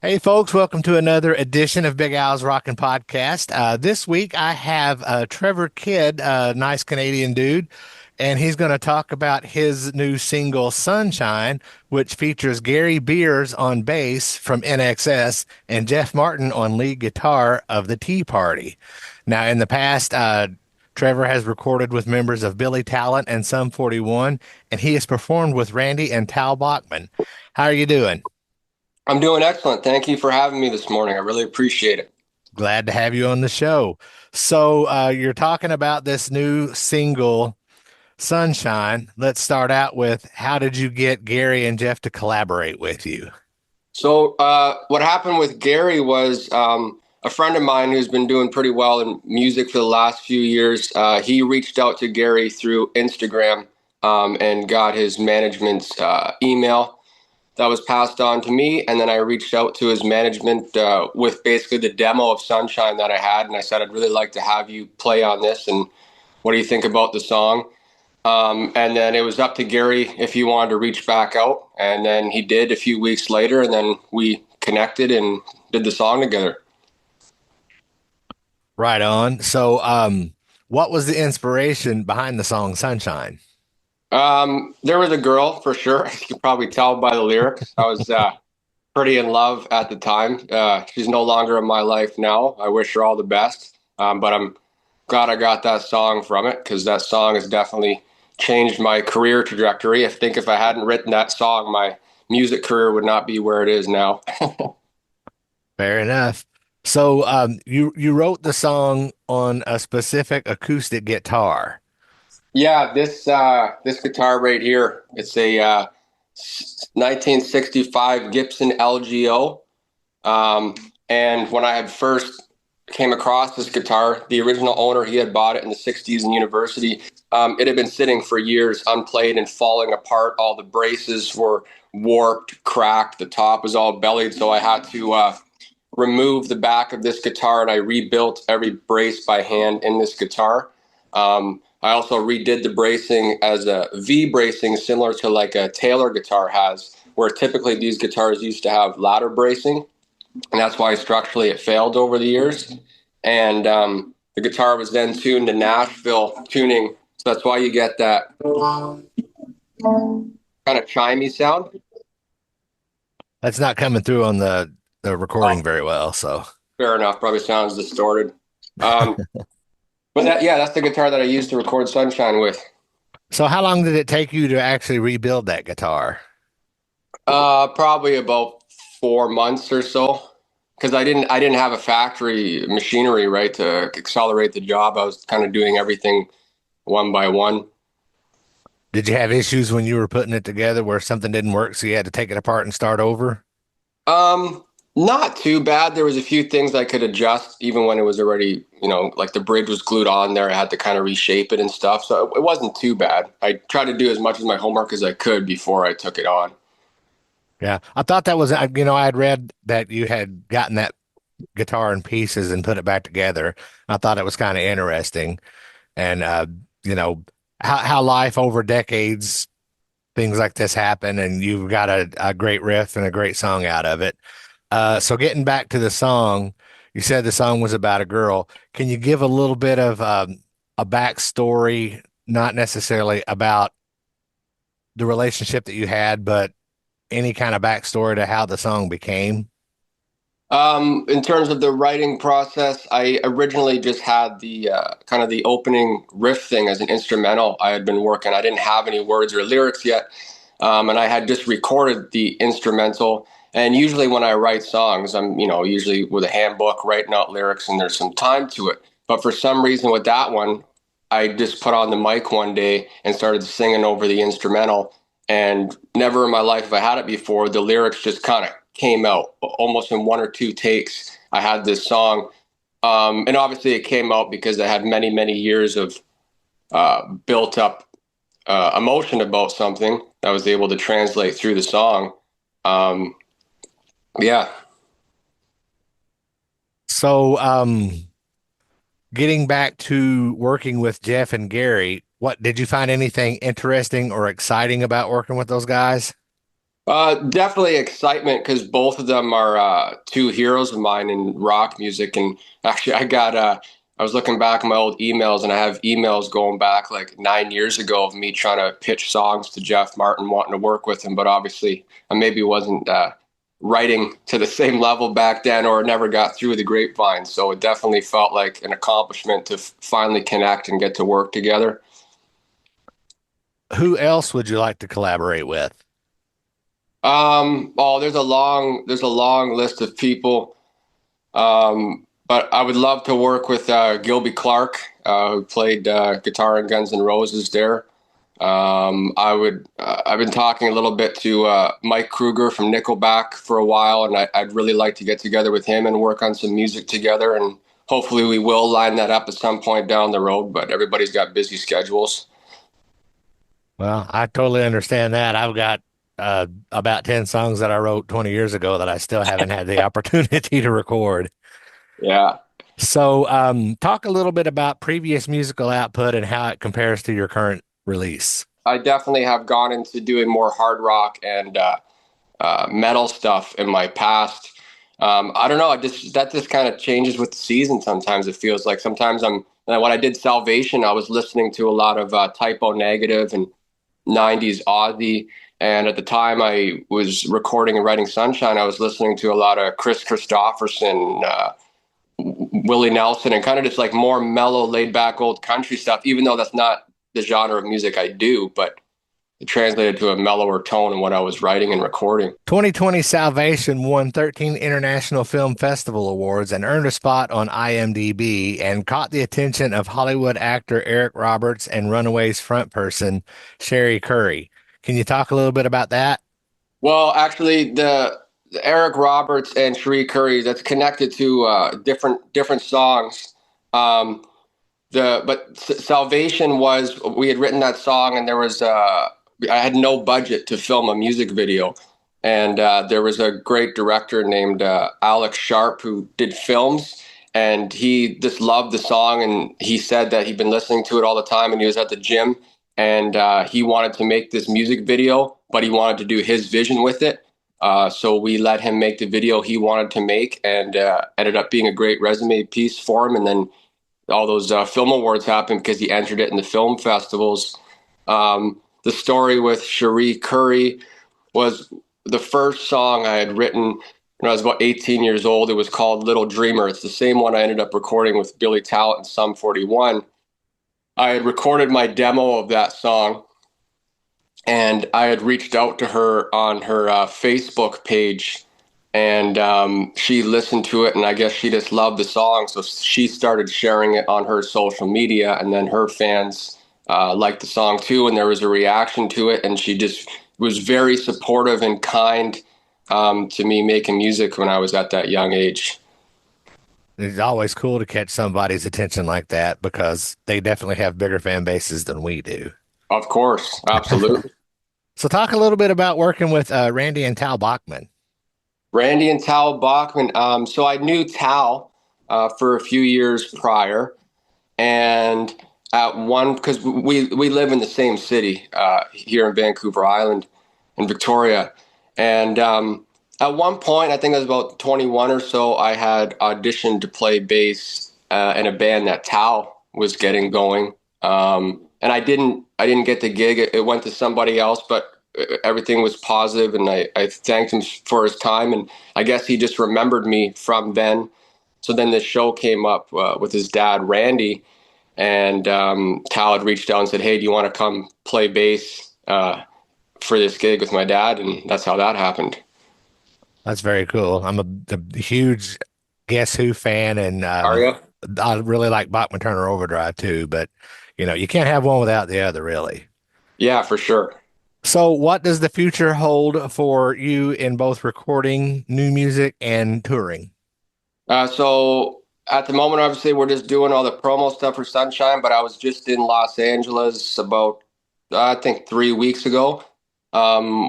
Hey, folks, welcome to another edition of Big Al's Rockin' Podcast. This week I have Trevor Kidd, a nice Canadian dude, and he's going to talk about his new single, Sunshine, which features Gary Beers on bass from INXS and Jeff Martin on lead guitar of the Tea Party. Now, in the past, Trevor has recorded with members of Billy Talent and Sum 41, and he has performed with Randy and Tal Bachman. How are you doing? I'm doing excellent. Thank you for having me this morning. I really appreciate it. Glad to have you on the show. So, you're talking about this new single, Sunshine. Let's start out with how did you get Gary and Jeff to collaborate with you? What happened with Gary was a friend of mine who's been doing pretty well in music for the last few years. He reached out to Gary through Instagram and got his management's email that was passed on to me. And then I reached out to his management with basically the demo of Sunshine that I had. And I said, I'd really like to have you play on this. And what do you think about the song? And then it was up to Gary if he wanted to reach back out. And then he did a few weeks later. And then we connected and did the song together. Right on. So, what was the inspiration behind the song Sunshine? There was a girl for sure. You can probably tell by the lyrics. I was pretty in love at the time. She's no longer in my life now. I wish her all the best. But I'm glad I got that song from it because that song has definitely changed my career trajectory. I think if I hadn't written that song, my music career would not be where it is now. Fair enough. So, you wrote the song on a specific acoustic guitar. Yeah, this guitar right here, it's a 1965 Gibson LGO. And when I had first came across this guitar, the original owner, he had bought it in the 60s in university. It had been sitting for years unplayed and falling apart. All the braces were warped, cracked. The top was all bellied. So I had to remove the back of this guitar and I rebuilt every brace by hand in this guitar. I also redid the bracing as a V bracing, similar to like a Taylor guitar has, where typically these guitars used to have ladder bracing, and that's why structurally it failed over the years. And the guitar was then tuned to Nashville tuning, so that's why you get that kind of chimey sound. That's not coming through on the Oh, recording very well. So, fair enough. Probably sounds distorted. Um, but yeah, that's the guitar that I used to record Sunshine with. so how long did it take you to actually rebuild that guitar? Probably about 4 months or so, because I didn't have a factory machinery right to accelerate the job. I was kind of doing everything one by one. Did you have issues when you were putting it together where something didn't work, so you had to take it apart and start over? Um, Not too bad. There was a few things I could adjust even when it was already, like the bridge was glued on there. I had to kind of reshape it and stuff. So it wasn't too bad. I tried to do as much of my homework as I could before I took it on. Yeah, I thought that was, I had read that you had gotten that guitar in pieces and put it back together. I thought it was kind of interesting, and you know, how life over decades, things like this happen, and you've got a great riff and a great song out of it. So getting back to the song, you said the song was about a girl. Can you give a little bit of a backstory, not necessarily about the relationship that you had, but any kind of backstory to how the song became? In terms of the writing process, I originally just had the kind of the opening riff thing as an instrumental. I had been working. I didn't have any words or lyrics yet, and I had just recorded the instrumental. And usually, when I write songs, I'm usually with a handbook writing out lyrics, and there's some time to it. But for some reason, with that one, I just put on the mic one day and started singing over the instrumental. And never in my life have I had it before. The lyrics just kind of came out almost in one or two takes. I had this song, and obviously it came out because I had many, many years of built up emotion about something that I was able to translate through the song. Um, yeah. So, getting back to working with Jeff and Gary, what did you find anything interesting or exciting about working with those guys? Definitely excitement because both of them are two heroes of mine in rock music. And actually, I was looking back at my old emails, and I have emails going back like 9 years ago of me trying to pitch songs to Jeff Martin, wanting to work with him. But obviously, I maybe wasn't writing to the same level back then, or never got through the grapevine. So it definitely felt like an accomplishment to finally connect and get to work together. Who else would you like to collaborate with? Oh, there's a long list of people. But I would love to work with Gilby Clark, who played guitar in Guns N' Roses there. I've been talking a little bit to Mike Kruger from Nickelback for a while, and I'd really like to get together with him and work on some music together. And hopefully we will line that up at some point down the road, but everybody's got busy schedules. Well, I totally understand that. I've got about 10 songs that I wrote 20 years ago that I still haven't had the opportunity to record. Yeah. So, talk a little bit about previous musical output and how it compares to your current release. I definitely have gone into doing more hard rock and metal stuff in my past. I don't know. I just that just kind of changes with the season. Sometimes it feels like sometimes when I did Salvation, I was listening to a lot of Typo Negative and '90s Ozzy. And at the time I was recording and writing Sunshine, I was listening to a lot of Chris Christopherson, Willie Nelson, and kind of just like more mellow, laid back old country stuff. Even though that's not the genre of music I do, but it translated to a mellower tone in what I was writing and recording. 2020 Salvation won 13 International Film Festival Awards and earned a spot on IMDb and caught the attention of Hollywood actor Eric Roberts and Runaways frontperson Sherry Curry. Can you talk a little bit about that? Well, actually, the Eric Roberts and Sheree Curry that's connected to different songs. Um, Salvation was we had written that song, and there was I had no budget to film a music video, and there was a great director named Alex Sharp who did films, and he just loved the song, and he said that he'd been listening to it all the time, and he was at the gym, and he wanted to make this music video, but he wanted to do his vision with it. So we let him make the video he wanted to make, and ended up being a great resume piece for him, and then all those film awards happened because he entered it in the film festivals. The story with Cherie Curry was the first song I had written when I was about 18 years old. It was called Little Dreamer. It's the same one I ended up recording with Billy Talent and Sum 41. I had recorded my demo of that song, and I had reached out to her on her Facebook page, and she listened to it, and I guess she just loved the song, so she started sharing it on her social media, and then her fans liked the song too, and there was a reaction to it, and she just was very supportive and kind to me making music when I was at that young age. It's always cool to catch somebody's attention like that because they definitely have bigger fan bases than we do. Of course, absolutely. So, talk a little bit about working with Randy and Tal Bachman. Randy and Tal Bachman. So I knew Tal for a few years prior, and at one because we live in the same city here in Vancouver Island in Victoria, and at one point I think I was about 21 or so. I had auditioned to play bass in a band that Tal was getting going, and I didn't get the gig. It went to somebody else, but everything was positive, and I thanked him for his time, and I guess he just remembered me from then. So then this show came up with his dad, Randy, and Tal had reached out and said, "Hey, do you want to come play bass for this gig with my dad?" And that's how that happened. That's very cool. I'm a huge Guess Who fan, and Are you? I really like Bachman Turner Overdrive too. But you can't have one without the other, really. Yeah, for sure. So, what does the future hold for you in both recording new music and touring? So at the moment, obviously, we're just doing all the promo stuff for Sunshine, but I was just in Los Angeles about, I think, 3 weeks ago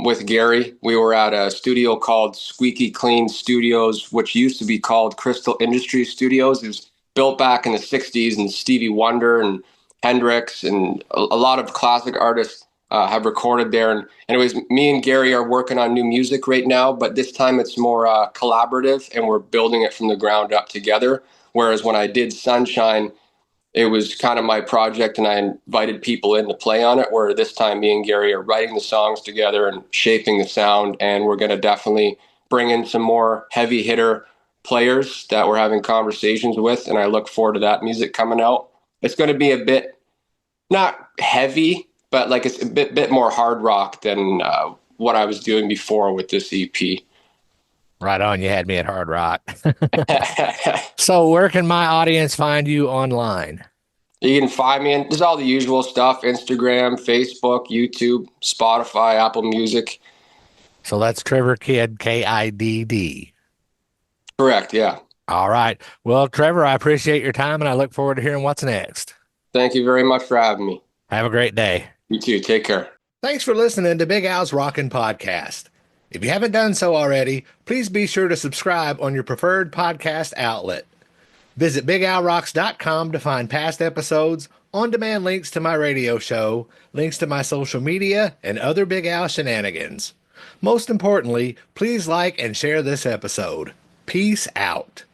with Gary. We were at a studio called Squeaky Clean Studios, which used to be called Crystal Industries Studios. It was built back in the 60s, and Stevie Wonder and Hendrix and a lot of classic artists have recorded there. And anyways, me and Gary are working on new music right now, but this time it's more collaborative, and we're building it from the ground up together. Whereas when I did Sunshine, it was kind of my project and I invited people in to play on it, where this time me and Gary are writing the songs together and shaping the sound. And we're going to definitely bring in some more heavy hitter players that we're having conversations with. And I look forward to that music coming out. It's going to be a bit, not heavy, but like it's a bit more hard rock than what I was doing before with this EP. Right on. You had me at hard rock. So where can my audience find you online? You can find me in, there's all the usual stuff: Instagram, Facebook, YouTube, Spotify, Apple Music. So that's Trevor Kidd, Kidd. Correct, yeah. All right. Well, Trevor, I appreciate your time and I look forward to hearing what's next. Thank you very much for having me. Have a great day. You too. Take care. Thanks for listening to Big Al's Rockin' Podcast. If you haven't done so already, please be sure to subscribe on your preferred podcast outlet. Visit BigAlRocks.com to find past episodes, on-demand links to my radio show, links to my social media, and other Big Al shenanigans. Most importantly, please like and share this episode. Peace out.